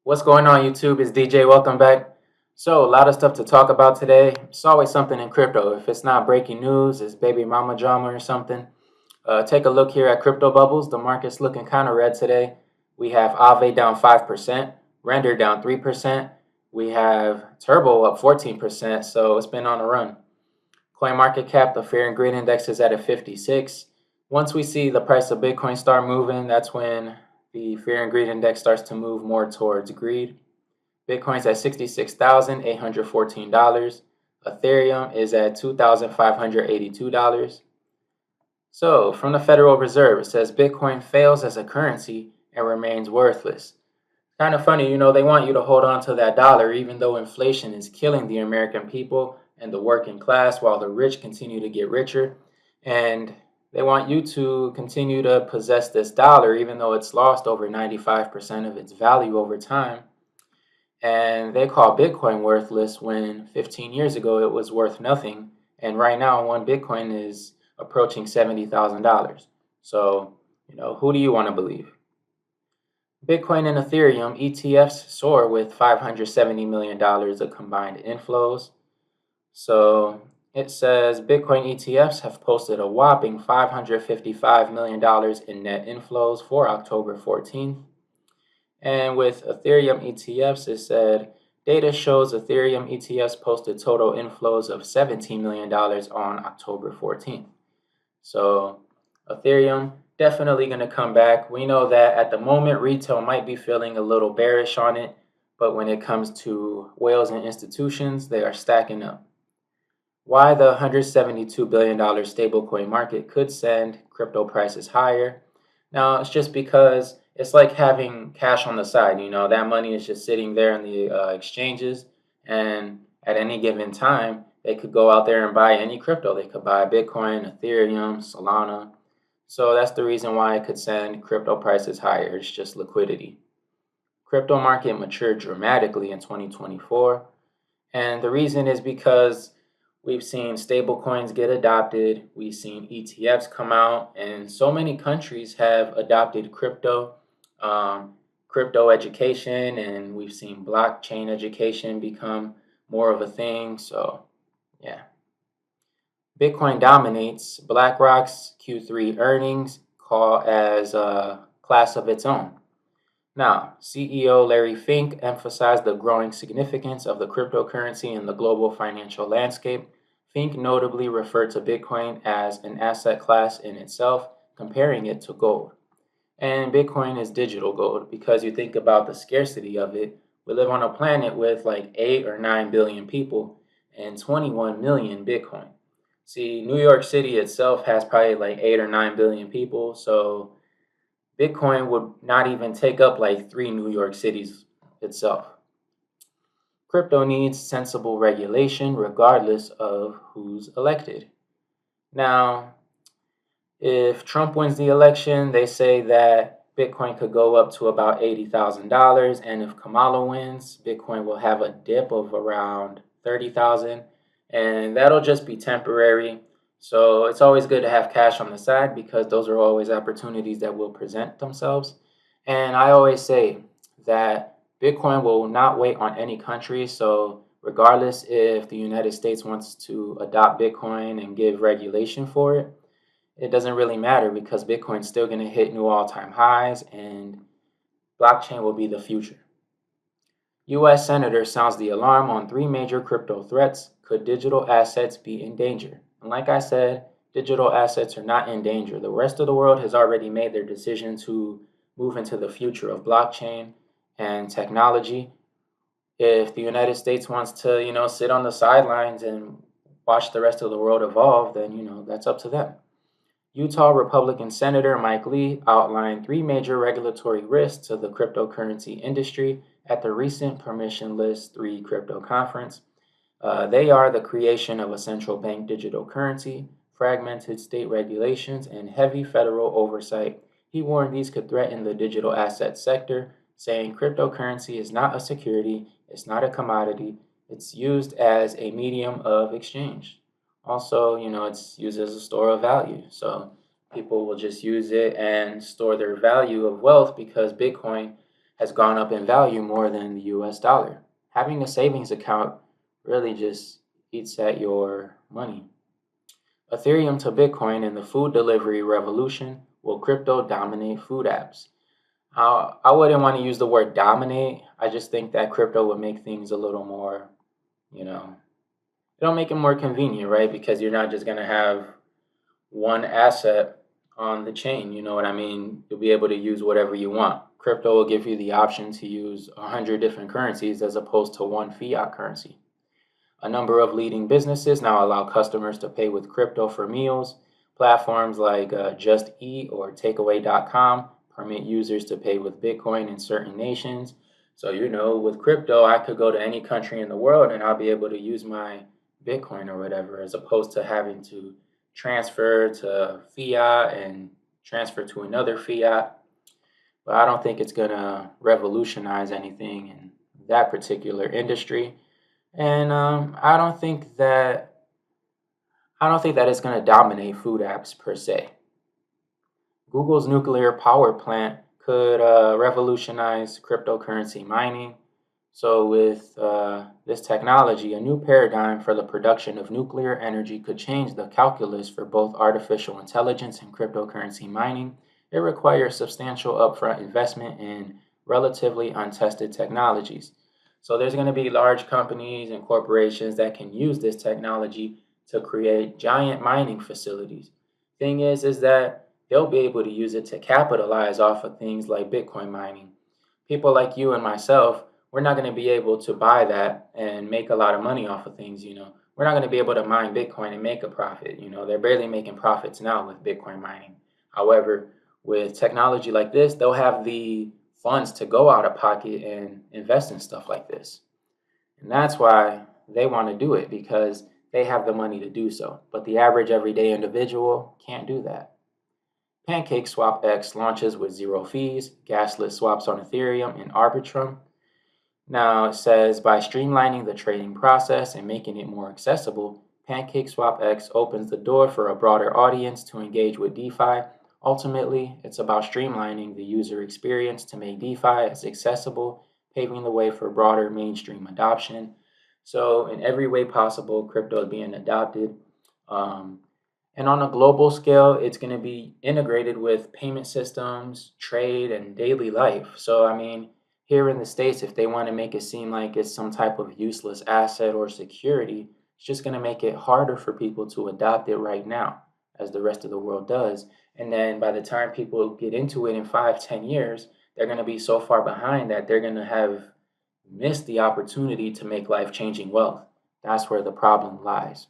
What's going on, YouTube? It's DJ. Welcome back. So, a lot of stuff to talk about today. It's always something in crypto. If it's not breaking news, it's baby mama drama or something. Take a look here at crypto bubbles. The market's looking kind of red today. We have Aave down 5%, Render down 3%. We have Turbo up 14%. So, it's been on a run. CoinMarketCap, the Fear and Greed Index is at a 56. Once we see the price of Bitcoin start moving, that's when the Fear and Greed Index starts to move more towards greed. Bitcoin's at $66,814. Ethereum is at $2,582. So, from the Federal Reserve, it says Bitcoin fails as a currency and remains worthless. Kind of funny, they want you to hold on to that dollar even though inflation is killing the American people and the working class while the rich continue to get richer. And they want you to continue to possess this dollar even though it's lost over 95% of its value over time. And they call Bitcoin worthless when 15 years ago it was worth nothing. And right now, one Bitcoin is approaching $70,000. So, who do you want to believe? Bitcoin and Ethereum ETFs soar with $570 million of combined inflows. So it says Bitcoin ETFs have posted a whopping $555 million in net inflows for October 14th. And with Ethereum ETFs, it said data shows Ethereum ETFs posted total inflows of $17 million on October 14th. So Ethereum definitely going to come back. We know that at the moment, retail might be feeling a little bearish on it, but when it comes to whales and institutions, they are stacking up. Why the $172 billion stablecoin market could send crypto prices higher. Now, it's just because it's like having cash on the side. That money is just sitting there in the exchanges, and at any given time, they could go out there and buy any crypto. They could buy Bitcoin, Ethereum, Solana. So that's the reason why it could send crypto prices higher. It's just liquidity. Crypto market matured dramatically in 2024. And the reason is because we've seen stablecoins get adopted. We've seen ETFs come out. And so many countries have adopted crypto education. And we've seen blockchain education become more of a thing. So, yeah. Bitcoin dominates. BlackRock's Q3 earnings call as a class of its own. Now, CEO Larry Fink emphasized the growing significance of the cryptocurrency in the global financial landscape. Fink notably referred to Bitcoin as an asset class in itself, comparing it to gold. And Bitcoin is digital gold because you think about the scarcity of it. We live on a planet with like 8 or 9 billion people and 21 million Bitcoin. See, New York City itself has probably like 8 or 9 billion people, so Bitcoin would not even take up like 3 New York cities itself. Crypto needs sensible regulation regardless of who's elected. Now, if Trump wins the election, they say that Bitcoin could go up to about $80,000, and if Kamala wins, Bitcoin will have a dip of around 30,000. And that'll just be temporary. So it's always good to have cash on the side because those are always opportunities that will present themselves. And I always say that Bitcoin will not wait on any country. So regardless if the United States wants to adopt Bitcoin and give regulation for it, it doesn't really matter because Bitcoin's still going to hit new all-time highs and blockchain will be the future. U.S. Senator sounds the alarm on 3 major crypto threats. Could digital assets be in danger? And like I said, digital assets are not in danger. The rest of the world has already made their decision to move into the future of blockchain and technology. If the United States wants to, sit on the sidelines and watch the rest of the world evolve, then, that's up to them. Utah Republican Senator Mike Lee outlined 3 major regulatory risks to the cryptocurrency industry at the recent Permissionless 3 crypto conference. They are the creation of a central bank digital currency, fragmented state regulations, and heavy federal oversight. He warned these could threaten the digital asset sector, saying cryptocurrency is not a security, it's not a commodity, it's used as a medium of exchange. Also, it's used as a store of value. So people will just use it and store their value of wealth because Bitcoin has gone up in value more than the US dollar. Having a savings account really just eats at your money. Ethereum to Bitcoin in the food delivery revolution, will crypto dominate food apps? I wouldn't want to use the word dominate. I just think that crypto would make things a little more, you know, it'll make it more convenient, right? Because you're not just going to have one asset on the chain. You know what I mean? You'll be able to use whatever you want. Crypto will give you the option to use 100 different currencies as opposed to one fiat currency. A number of leading businesses now allow customers to pay with crypto for meals. Platforms like Just Eat or Takeaway.com permit users to pay with Bitcoin in certain nations. So, with crypto, I could go to any country in the world and I'll be able to use my Bitcoin or whatever, as opposed to having to transfer to fiat and transfer to another fiat. But I don't think it's going to revolutionize anything in that particular industry. And I don't think that it's going to dominate food apps per se. Google's nuclear power plant could revolutionize cryptocurrency mining. So with this technology, a new paradigm for the production of nuclear energy could change the calculus for both artificial intelligence and cryptocurrency mining. It requires substantial upfront investment in relatively untested technologies. So there's going to be large companies and corporations that can use this technology to create giant mining facilities. Thing is that they'll be able to use it to capitalize off of things like Bitcoin mining. People like you and myself, we're not going to be able to buy that and make a lot of money off of things. We're not going to be able to mine Bitcoin and make a profit. They're barely making profits now with Bitcoin mining. However, with technology like this, they'll have the funds to go out of pocket and invest in stuff like this. And that's why they want to do it, because they have the money to do so. But the average everyday individual can't do that. PancakeSwap X launches with zero fees, gasless swaps on Ethereum and Arbitrum. Now it says, by streamlining the trading process and making it more accessible, PancakeSwap X opens the door for a broader audience to engage with DeFi. Ultimately, it's about streamlining the user experience to make DeFi as accessible, paving the way for broader mainstream adoption. So in every way possible, crypto is being adopted. And on a global scale, it's going to be integrated with payment systems, trade, and daily life. So, here in the States, if they want to make it seem like it's some type of useless asset or security, it's just going to make it harder for people to adopt it right now, as the rest of the world does. And then by the time people get into it in 5-10 years, they're going to be so far behind that they're going to have missed the opportunity to make life-changing wealth. That's where the problem lies.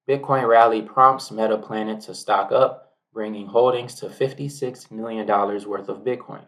Bitcoin rally prompts Meta Planet to stock up, bringing holdings to $56 million worth of Bitcoin.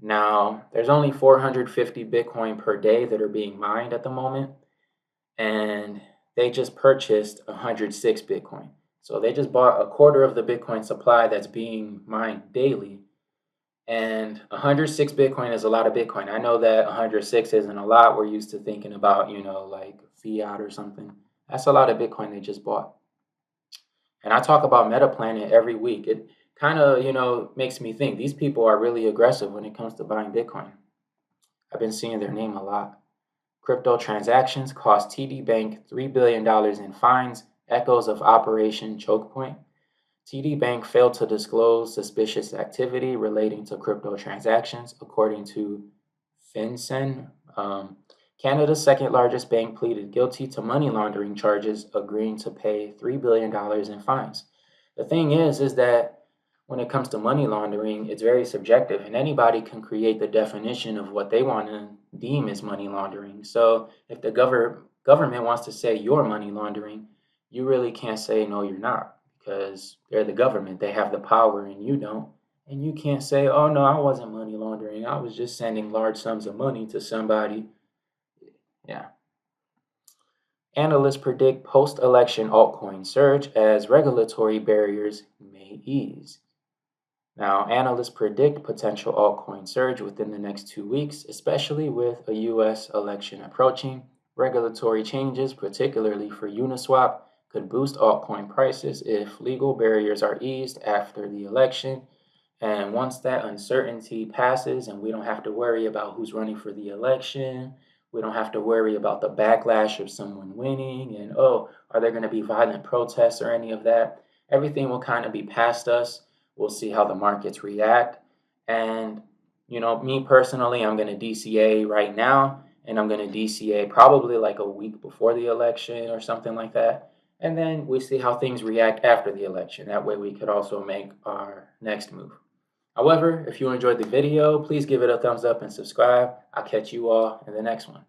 Now, there's only 450 Bitcoin per day that are being mined at the moment, and they just purchased 106 Bitcoin. So they just bought a quarter of the Bitcoin supply that's being mined daily. And 106 Bitcoin is a lot of Bitcoin. I know that 106 isn't a lot. We're used to thinking about, like fiat or something. That's a lot of Bitcoin they just bought. And I talk about MetaPlanet every week. It kind of, makes me think these people are really aggressive when it comes to buying Bitcoin. I've been seeing their name a lot. Crypto transactions cost TD Bank $3 billion in fines, echoes of Operation Choke Point. TD Bank failed to disclose suspicious activity relating to crypto transactions, according to FinCEN. Canada's second largest bank pleaded guilty to money laundering charges, agreeing to pay $3 billion in fines. The thing is that when it comes to money laundering, it's very subjective, and anybody can create the definition of what they want to deem as money laundering. So if the government wants to say you're money laundering, you really can't say no, you're not, because they're the government. They have the power and you don't. And you can't say, oh no, I wasn't money laundering. I was just sending large sums of money to somebody. Yeah. Analysts predict post-election altcoin surge as regulatory barriers may ease. Now, analysts predict potential altcoin surge within the next 2 weeks, especially with a U.S. election approaching. Regulatory changes, particularly for Uniswap, could boost altcoin prices if legal barriers are eased after the election. And once that uncertainty passes and we don't have to worry about who's running for the election, we don't have to worry about the backlash of someone winning and, oh, are there going to be violent protests or any of that? Everything will kind of be past us. We'll see how the markets react. And, me personally, I'm going to DCA right now, and I'm going to DCA probably like a week before the election or something like that. And then we see how things react after the election. That way we could also make our next move. However, if you enjoyed the video, please give it a thumbs up and subscribe. I'll catch you all in the next one.